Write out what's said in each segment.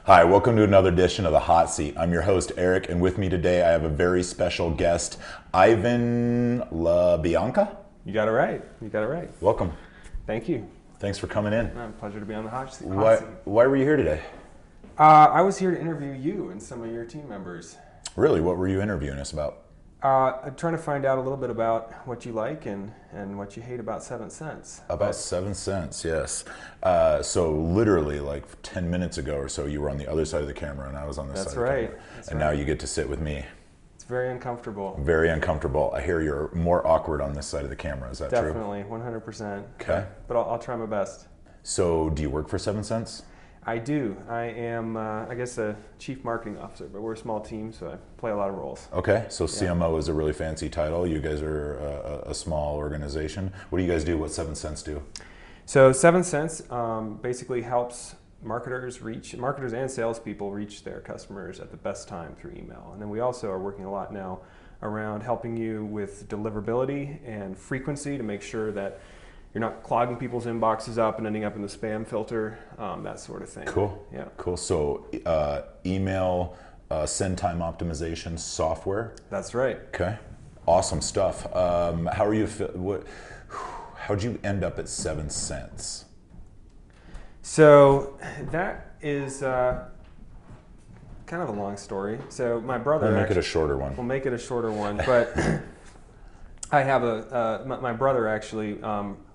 Hi, welcome to another edition of The Hot Seat. I'm your host, Eric, and with me today I have a very special guest, Ivan LaBianca. You got it right. You got it right. Welcome. Thank you. Thanks for coming in. Pleasure to be on the hot seat. Why were you here today? I was here to interview you and some of your team members. Really? What were you interviewing us about? I'm trying to find out a little bit about what you like and what you hate about 7 Cents. About 7 Cents, yes. So literally like 10 minutes ago or so, you were on the other side of the camera and I was on this side of the camera. That's and right. Now you get to sit with me. It's very uncomfortable. Very uncomfortable. I hear you're more awkward on this side of the camera. Is that true? Definitely, 100%. Okay. But I'll try my best. So do you work for 7 Cents? I do. I am, I guess, a chief marketing officer, but we're a small team, so I play a lot of roles. Okay, so CMO is a really fancy title. You guys are a small organization. What do you guys do? What 7 Cents do? So 7 Cents basically helps marketers and salespeople reach their customers at the best time through email. And then we also are working a lot now around helping you with deliverability and frequency to make sure that you're not clogging people's inboxes up and ending up in the spam filter, that sort of thing. Cool. Yeah. Cool. So email send time optimization software. That's right. Okay. Awesome stuff. How are you? How'd you end up at 7 Cents? So that is kind of a long story. So my brother. We'll make it a shorter one. We'll make it a shorter one, but. I have my brother actually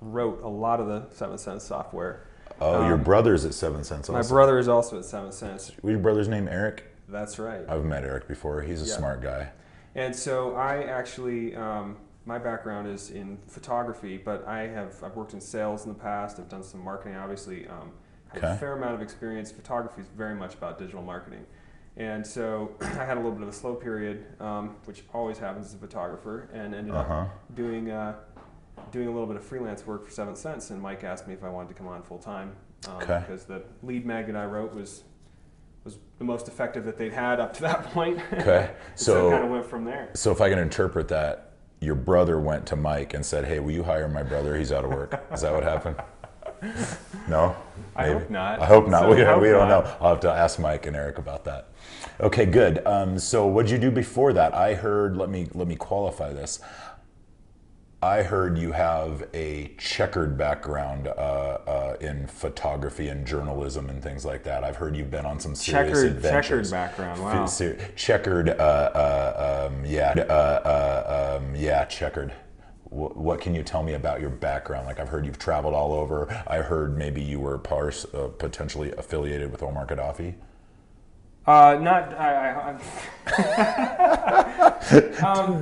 wrote a lot of the 7 Cents software. Oh, your brother's at 7 Cents also. My brother is also at 7 Cents. Your brother's name Eric? That's right. I've met Eric before. He's a smart guy. And so I actually, my background is in photography, but I've worked in sales in the past. I've done some marketing, obviously. Have a fair amount of experience. Photography is very much about digital marketing. And so I had a little bit of a slow period, which always happens as a photographer, and ended up doing a little bit of freelance work for 7 Cents. And Mike asked me if I wanted to come on full time because the lead mag that I wrote was the most effective that they'd had up to that point. Okay, so it kind of went from there. So if I can interpret that, your brother went to Mike and said, "Hey, will you hire my brother? He's out of work." Is that what happened? No? I hope not. I hope not. So we don't know. I'll have to ask Mike and Eric about that. Okay, good. So what did you do before that? I heard, let me qualify this. I heard you have a checkered background in photography and journalism and things like that. I've heard you've been on some serious adventures. Checkered background, wow. Checkered, checkered. What can you tell me about your background? Like, I've heard you've traveled all over. I heard maybe you were potentially affiliated with Omar Gaddafi.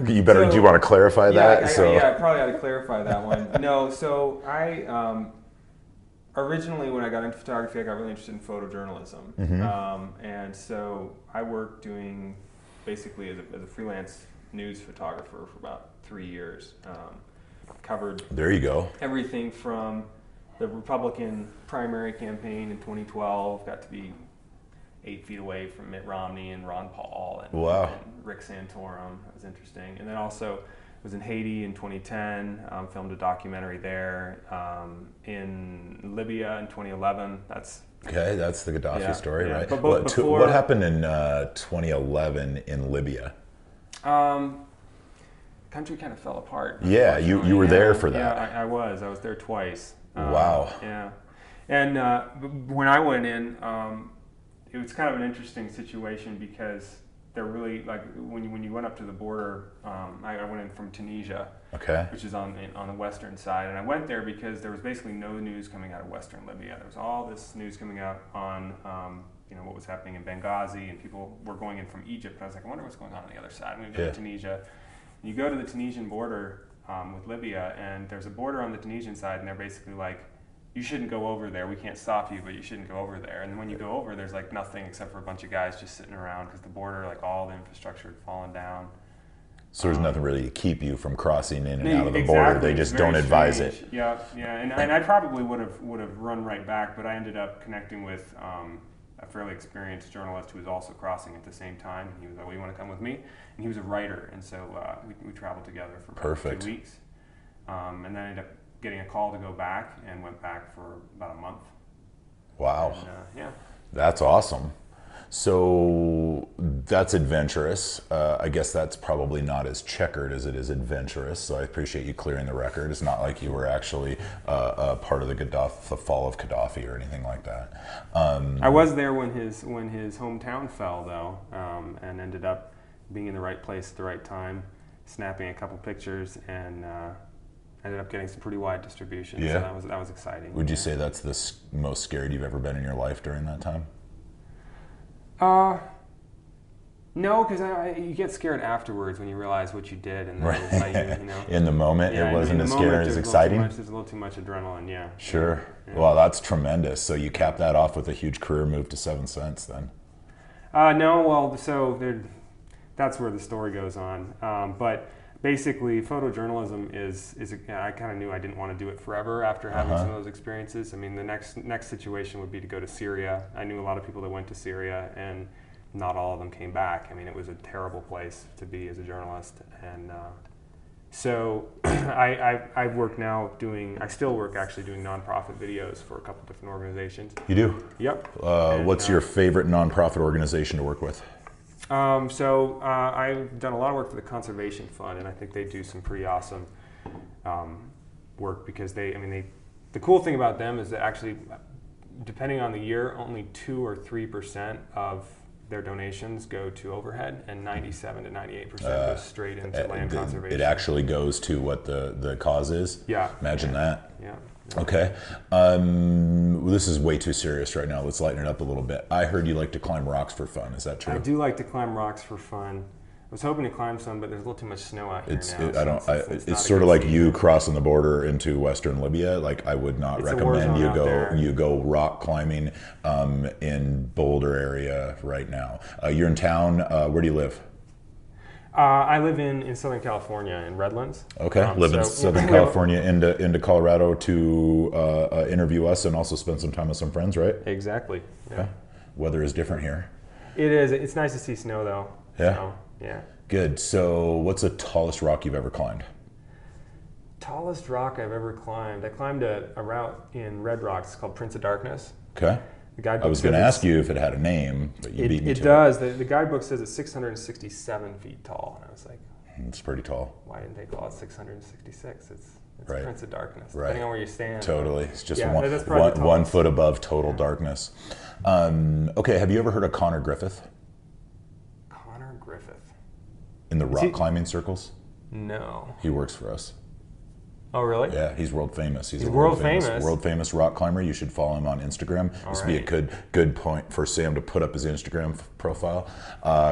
You better. Do you want to clarify that? I probably ought to clarify that one. No, so I originally, when I got into photography, I got really interested in photojournalism, and so I worked doing basically as a freelance news photographer for about 3 years. Covered. There you go. Everything from the Republican primary campaign in 2012, got to be 8 feet away from Mitt Romney and Ron Paul and Rick Santorum. That was interesting. And then also was in Haiti in 2010, filmed a documentary there. In Libya in 2011. That's the Gaddafi story, right? But what happened in 2011 in Libya? Country kind of fell apart. Yeah, you were there for that. Yeah, I was there twice. Wow. Yeah. And when I went in, it was kind of an interesting situation because they're really, like, when you went up to the border, I went in from Tunisia, which is on the western side, and I went there because there was basically no news coming out of western Libya. There was all this news coming out on what was happening in Benghazi, and people were going in from Egypt. And I was like, I wonder what's going on the other side. I'm going to go to Tunisia. And you go to the Tunisian border with Libya, and there's a border on the Tunisian side, and they're basically like, you shouldn't go over there. We can't stop you, but you shouldn't go over there. And when you go over, there's like nothing except for a bunch of guys just sitting around because the border, like all the infrastructure had fallen down. So there's nothing really to keep you from crossing in and out of the border. They just don't advise it. Yeah. And I probably would have run right back, but I ended up connecting with a fairly experienced journalist who was also crossing at the same time. And he was like, "Well, you want to come with me?" And he was a writer, and so we traveled together for about 2 weeks. And then I ended up getting a call to go back, and went back for about a month. Wow. And, yeah. That's awesome. So that's adventurous. I guess that's probably not as checkered as it is adventurous. So I appreciate you clearing the record. It's not like you were actually part of the fall of Gaddafi or anything like that. I was there when his hometown fell though, and ended up being in the right place at the right time, snapping a couple pictures, and ended up getting some pretty wide distribution. Yeah. So that was exciting. Would you say that's the most scared you've ever been in your life during that time? No, because you get scared afterwards when you realize what you did, and right. you know. In the moment, Yeah, it wasn't as scary as there's exciting. There's a little too much adrenaline. Yeah. Sure. Yeah. Well, that's tremendous. So you cap that off with a huge career move to 7 Cents, then. No, well, that's where the story goes on. But basically, photojournalism is I kind of knew I didn't want to do it forever after having some of those experiences. I mean, the next situation would be to go to Syria. I knew a lot of people that went to Syria, and not all of them came back. I mean, it was a terrible place to be as a journalist, and so I work now I still work actually doing nonprofit videos for a couple different organizations. You do? Yep. What's your favorite nonprofit organization to work with? So I've done a lot of work for the Conservation Fund, and I think they do some pretty awesome work because the cool thing about them is that actually, depending on the year, only 2 or 3% of their donations go to overhead, and 97 to 98% go straight into land conservation. It actually goes to what the cause is? Yeah. Imagine that. Yeah. Okay. This is way too serious right now. Let's lighten it up a little bit. I heard you like to climb rocks for fun. Is that true? I do like to climb rocks for fun. I was hoping to climb some, but there's a little too much snow out here now. It's sort of like you crossing the border into Western Libya. Like, I would not recommend you go rock climbing in Boulder area right now. You're in town. Where do you live? I live in Southern California, in Redlands. Okay, live in Southern California into Colorado to interview us and also spend some time with some friends, right? Exactly. Yeah. Okay. Weather is different here. It is. It's nice to see snow, though. Yeah. So, yeah. Good. So, what's the tallest rock you've ever climbed? Tallest rock I've ever climbed. I climbed a route in Red Rocks called Prince of Darkness. Okay. I was going to ask you if it had a name, but you beat me to it. It does. The guidebook says it's 667 feet tall, and I was like, it's pretty tall. Why didn't they call it 666? It's right. Prince of Darkness, right. Depending on where you stand. Totally. It's just that's 1 foot above total darkness. Okay, have you ever heard of Connor Griffith? Connor Griffith? In the rock climbing circles? No. He works for us. Oh, really? Yeah, he's world famous. He's world famous. World famous rock climber. You should follow him on Instagram. This would be a good point for Sam to put up his Instagram profile.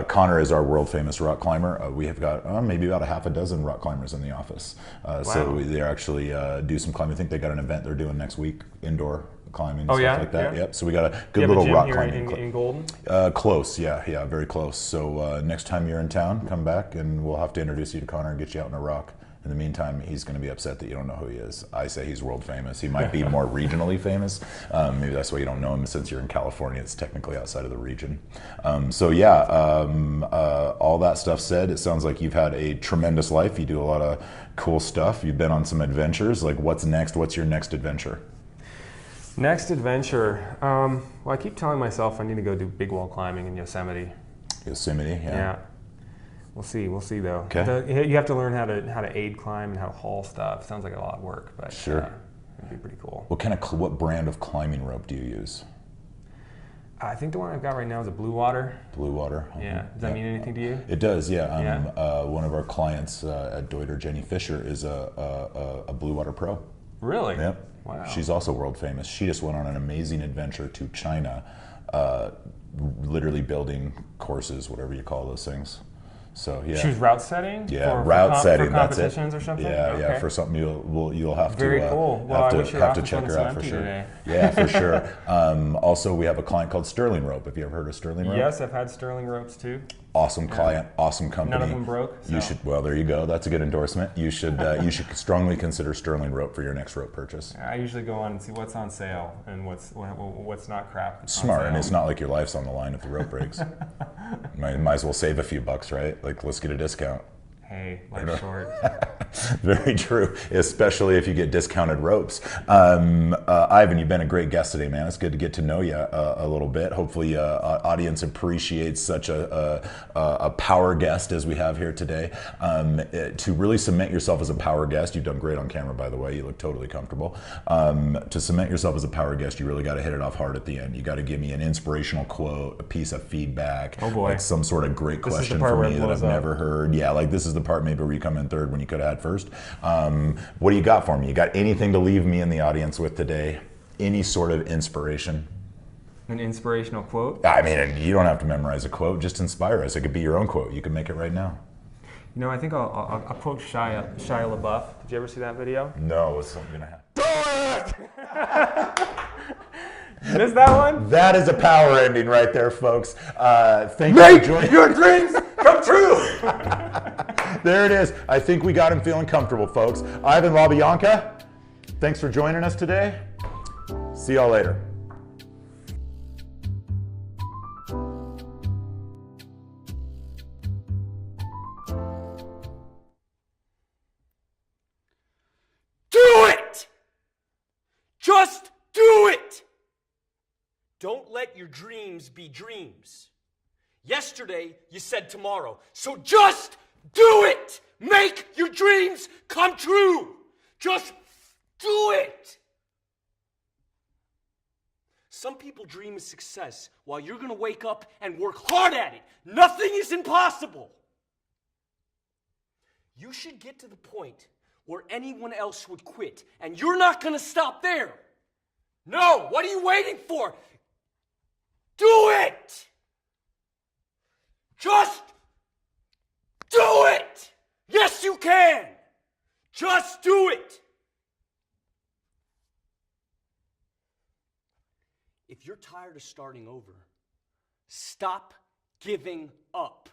Connor is our world famous rock climber. We have got maybe about a half a dozen rock climbers in the office. Wow. So they actually do some climbing. I think they got an event they're doing next week, indoor climbing and stuff like that. Yeah. Yep. So we got a good little rock climbing in Golden? Close, yeah, very close. So next time you're in town, come back and we'll have to introduce you to Connor and get you out in a rock. In the meantime, he's going to be upset that you don't know who he is. I say he's world famous. He might be more regionally famous. Maybe that's why you don't know him, since you're in California. It's technically outside of the region. All that stuff said, it sounds like you've had a tremendous life. You do a lot of cool stuff. You've been on some adventures. Like, what's next? What's your next adventure? Next adventure? Well, I keep telling myself I need to go do big wall climbing in Yosemite. Yosemite, yeah. We'll see though. Okay. You have to learn how to aid climb and how to haul stuff. Sounds like a lot of work, but sure. It'd be pretty cool. What brand of climbing rope do you use? I think the one I've got right now is a Blue Water. Blue Water. Yeah. Does that mean anything to you? It does. Yeah. One of our clients at Deuter, Jenny Fisher, is a Blue Water Pro. Really? Yep. Wow. She's also world famous. She just went on an amazing adventure to China, literally building courses, whatever you call those things. So yeah, she was route setting. Yeah, route setting. For competitions or something. Yeah, for something you'll have to. Very cool. Well, have to check her out for sure. Today. Yeah, for sure. Also, we have a client called Sterling Rope. Have you ever heard of Sterling Rope? Yes, I've had Sterling ropes too. Awesome client, awesome company. None of them broke. So. You should. Well, there you go. That's a good endorsement. You should strongly consider Sterling Rope for your next rope purchase. I usually go on and see what's on sale and what's not crap. Smart, and it's not like your life's on the line if the rope breaks. might as well save a few bucks, right? Like, let's get a discount. Hey, life's short. Very true, especially if you get discounted ropes. Ivan, you've been a great guest today, man. It's good to get to know you a little bit. Hopefully, audience appreciates such a power guest as we have here today. To really cement yourself as a power guest, you've done great on camera, by the way. You look totally comfortable. To cement yourself as a power guest, you really got to hit it off hard at the end. You got to give me an inspirational quote, a piece of feedback, Oh boy, like some sort of great this question is the part for where me it that I've blows up. never heard. Yeah, like this is the part maybe where you come in third when you could have had first. What do you got for me? You got anything to leave me in the audience with today? Any sort of inspiration? An inspirational quote? I mean, you don't have to memorize a quote. Just inspire us. It could be your own quote. You can make it right now. You know, I think I'll quote Shia LaBeouf. Did you ever see that video? No, it's something gonna happen. You missed that one? That is a power ending right there, folks. Thank you for joining. Your dreams come true! There it is. I think we got him feeling comfortable, folks. Ivan LaBianca, thanks for joining us today. See y'all later. Do it! Just do it! Don't let your dreams be dreams. Yesterday, you said tomorrow. So just do it! Make your dreams come true! Just do it! Some people dream of success while you're going to wake up and work hard at it. Nothing is impossible. You should get to the point where anyone else would quit, and you're not going to stop there. No, what are you waiting for? Do it! Just do it! Yes, you can! Just do it! If you're tired of starting over, stop giving up.